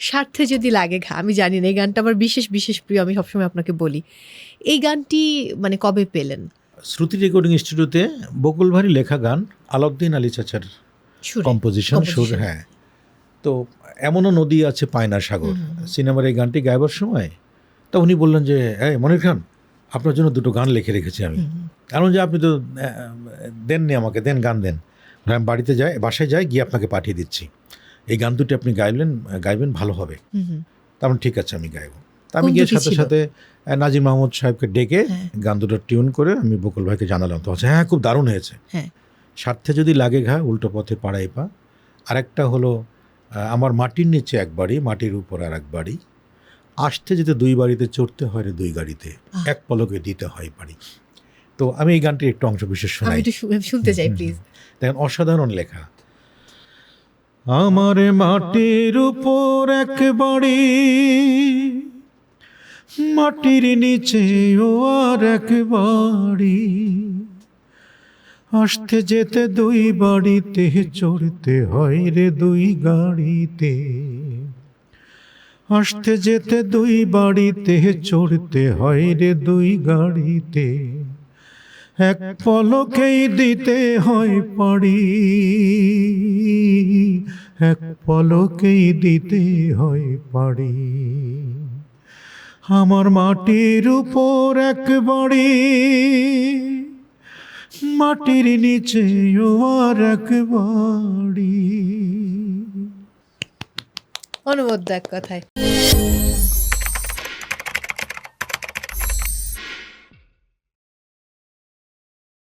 স্বার্থে যদি লাগে ঘা, আমি জানি না, এই গানটা আমার বিশেষ বিশেষ প্রিয়, আমি সবসময় আপনাকে বলি। এই গানটি মানে কবে পেলেন? শ্রুতি রেকর্ডিং স্টুডিওতে বকুল ভারী লেখা গান, আলাউদ্দিন আলী চাচার কম্পোজিশন, সুর। হ্যাঁ, তো এমনও নদী আছে পায়না সাগর সিনেমার এই গানটি গাইবার সময় তা উনি বললেন যে মনির খান, আপনার জন্য দুটো গান লিখে রেখেছি আমি। কারণ যে আপনি তো দেননি আমাকে, দেন গান দেন। আমি বাড়িতে যাই, বাসায় যাই, গিয়ে আপনাকে পাঠিয়ে দিচ্ছি, এই গান দুটি আপনি গাইবেন, ভালো হবে। তারপর ঠিক আছে আমি গাইব। তা আমি গিয়ে সাথে সাথে নাজির মাহমুদ সাহেবকে ডেকে গান দুটো টিউন করে আমি বকুল ভাইকে জানালাম। তো হ্যাঁ, খুব দারুণ হয়েছে। স্বার্থে যদি লাগে ঘা, উল্টো পথে পাড়াই পা। আরেকটা হলো আমার মাটির নিচে এক বাড়ি, মাটির উপর আর এক বাড়ি, আসতে যেতে দুই বাড়িতে, চড়তে হয় রে দুই গাড়িতে, এক পলকে দিতে হয় বাড়ি। তো আমি এই গানটির একটু অংশ বিশেষ শোনাই, শুনতে চাই প্লিজ। দেখেন অসাধারণ লেখা। আমার মাটির উপর এক বাড়ি, মাটির নিচে ও আর এক বাড়ি, আসতে যেতে দুই বাড়িতে, চড়তে হয় রে দুই গাড়িতে, আসতে যেতে দুই বাড়িতে, চড়তে হয় রে দুই গাড়িতে, এক পলকেই দিতে হয় পাড়ি, এক পলকেই দিতে হয় পাড়ি। আমার মাটির উপর এক বাড়ি, মাটির নিচে ও আর এক বাড়ি। অনবদ্য এক কথায়।